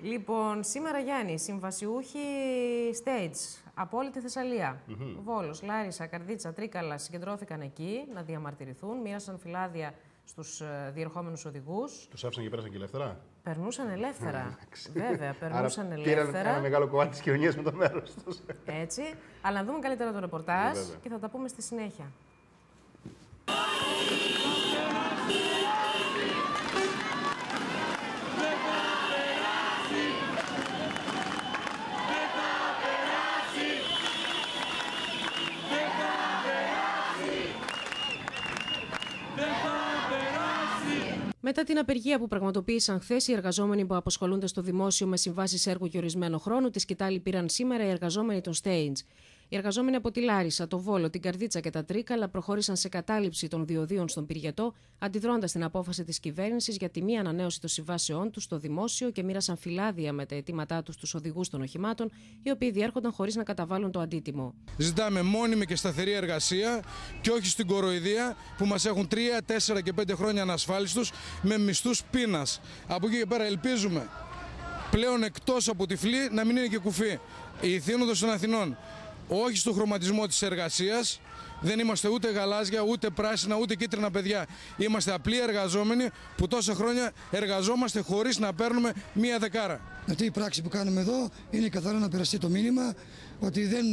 Λοιπόν, σήμερα Γιάννη, συμβασιούχοι stage από όλη τη Θεσσαλία. Βόλος, Λάρισα, Καρδίτσα, Τρίκαλα συγκεντρώθηκαν εκεί να διαμαρτυρηθούν, μοίρασαν φυλάδια στους διερχόμενους οδηγούς. Τους άφησαν και πέρασαν και ελεύθερα. Περνούσαν ελεύθερα. Βέβαια, περνούσαν ελεύθερα. Πήραν ένα μεγάλο κομμάτι της κοινωνίας με το μέρος τους. Έτσι. Αλλά να δούμε καλύτερα το ρεπορτάζ και θα τα πούμε στη συνέχεια. Μετά την απεργία που πραγματοποίησαν χθες οι εργαζόμενοι που απασχολούνται στο δημόσιο με συμβάσεις έργου και ορισμένο χρόνου, τη σκητάλη πήραν σήμερα οι εργαζόμενοι των Stage. Οι εργαζόμενοι από τη Λάρισα, το Βόλο, την Καρδίτσα και τα Τρίκαλα προχώρησαν σε κατάληψη των διοδίων στον Πυριετό, αντιδρώντας την απόφαση της κυβέρνησης για τη μη ανανέωση των συμβάσεών τους στο δημόσιο και μοίρασαν φυλάδια με τα αιτήματά τους στους οδηγούς των οχημάτων, οι οποίοι διέρχονταν χωρίς να καταβάλουν το αντίτιμο. Ζητάμε μόνιμη και σταθερή εργασία και όχι στην κοροϊδία που μας έχουν 3, 4 και 5 χρόνια ανασφάλιστους με μισθούς πείνας. Από εκεί και πέρα ελπίζουμε πλέον εκτός από τυφλή να μην είναι και κουφή. Οι ηθήνοντες των Αθηνών. Όχι στο χρωματισμό της εργασίας, δεν είμαστε ούτε γαλάζια, ούτε πράσινα, ούτε κίτρινα παιδιά. Είμαστε απλοί εργαζόμενοι που τόσα χρόνια εργαζόμαστε χωρίς να παίρνουμε μία δεκάρα. Αυτή η πράξη που κάνουμε εδώ είναι καθαρά να περαστεί το μήνυμα ότι δεν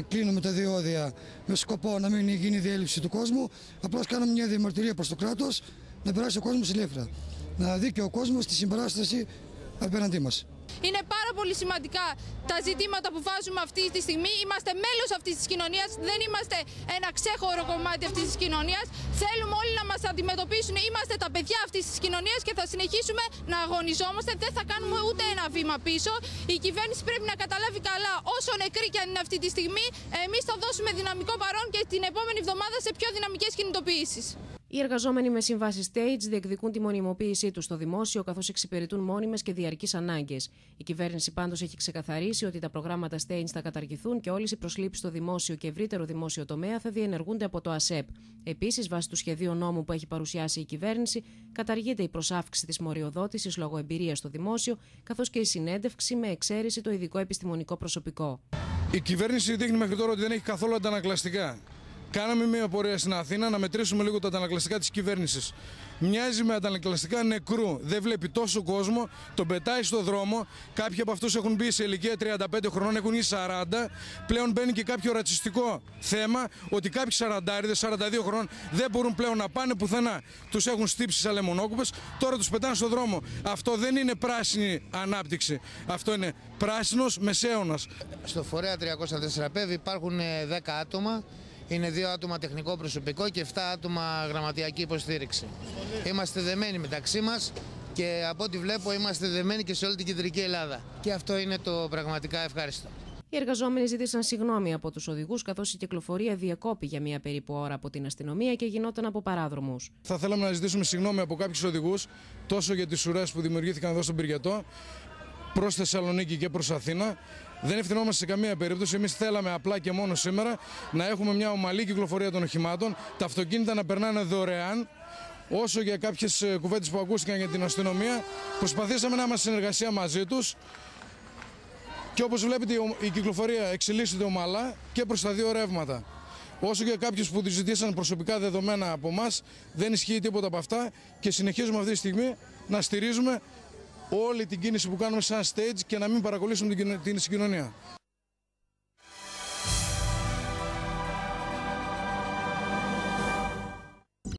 κλείνουμε τα διόδια με σκοπό να μην γίνει διέλευση του κόσμου. Απλώς κάνουμε μια διαμαρτυρία προς το κράτος να περάσει ο κόσμος ελεύθερα. Να δει και ο κόσμος τη συμπαράσταση απέναντί μας. Είναι πάρα πολύ σημαντικά τα ζητήματα που βάζουμε αυτή τη στιγμή. Είμαστε μέλος αυτής της κοινωνίας, δεν είμαστε ένα ξέχωρο κομμάτι αυτής της κοινωνίας. Θέλουμε όλοι να μας αντιμετωπίσουν, είμαστε τα παιδιά αυτής της κοινωνίας και θα συνεχίσουμε να αγωνιζόμαστε. Δεν θα κάνουμε ούτε ένα βήμα πίσω. Η κυβέρνηση πρέπει να καταλάβει καλά, όσο νεκρή κι αν είναι αυτή τη στιγμή, εμείς θα δώσουμε δυναμικό παρόν και την επόμενη εβδομάδα σε πιο δυναμικές κινητοποιήσεις. Οι εργαζόμενοι με συμβάσεις Stage διεκδικούν τη μονιμοποίησή τους στο δημόσιο, καθώς εξυπηρετούν μόνιμες και διαρκείς ανάγκες. Η κυβέρνηση πάντως έχει ξεκαθαρίσει ότι τα προγράμματα Stage θα καταργηθούν και όλες οι προσλήψεις στο δημόσιο και ευρύτερο δημόσιο τομέα θα διενεργούνται από το ΑΣΕΠ. Επίσης, βάσει του σχεδίου νόμου που έχει παρουσιάσει η κυβέρνηση, καταργείται η προσάυξη της μοριοδότησης λόγω εμπειρίας στο δημόσιο, καθώς και η συνέντευξη με εξαίρεση το ειδικό επιστημονικό προσωπικό. Η κυβέρνηση δείχνει μέχρι τώρα ότι δεν έχει καθόλου αντανακλαστικά. Κάναμε μια πορεία στην Αθήνα να μετρήσουμε λίγο τα αντανακλαστικά της κυβέρνησης. Μοιάζει με αντανακλαστικά νεκρού. Δεν βλέπει τόσο κόσμο, τον πετάει στο δρόμο. Κάποιοι από αυτούς έχουν μπει σε ηλικία 35 χρονών, έχουν ή 40. Πλέον μπαίνει και κάποιο ρατσιστικό θέμα ότι κάποιοι 40-42 χρονών δεν μπορούν πλέον να πάνε πουθενά. Τους έχουν στύψει σαν λεμονόκουπες, τώρα τους πετάνε στο δρόμο. Αυτό δεν είναι πράσινη ανάπτυξη. Αυτό είναι πράσινος μεσαίωνας. Στο φορέα 304 ΠΕΒ υπάρχουν 10 άτομα. Είναι 2 άτομα τεχνικό προσωπικό και 7 άτομα γραμματιακή υποστήριξη. Είμαστε δεμένοι μεταξύ μας και από ό,τι βλέπω είμαστε δεμένοι και σε όλη την κεντρική Ελλάδα. Και αυτό είναι το πραγματικά ευχάριστο. Οι εργαζόμενοι ζήτησαν συγγνώμη από τους οδηγούς, καθώς η κυκλοφορία διεκόπη για μία περίπου ώρα από την αστυνομία και γινόταν από παράδρομους. Θα θέλαμε να ζητήσουμε συγγνώμη από κάποιους οδηγούς, τόσο για τις ουρές που δημιουργήθηκαν εδώ στον Πυριετό, προς Θεσσαλονίκη και προς Αθήνα. Δεν ευθυνόμαστε σε καμία περίπτωση. Εμείς θέλαμε απλά και μόνο σήμερα να έχουμε μια ομαλή κυκλοφορία των οχημάτων, τα αυτοκίνητα να περνάνε δωρεάν. Όσο για κάποιες κουβέντες που ακούστηκαν για την αστυνομία, προσπαθήσαμε να είμαστε συνεργασία μαζί τους. Και όπως βλέπετε, η κυκλοφορία εξελίσσεται ομαλά και προς τα δύο ρεύματα. Όσο για κάποιους που ζητήσαν προσωπικά δεδομένα από εμάς, δεν ισχύει τίποτα από αυτά και συνεχίζουμε αυτή τη στιγμή να στηρίζουμε όλη την κίνηση που κάνουμε σαν stage και να μην παρακολουθήσουμε την συγκοινωνία.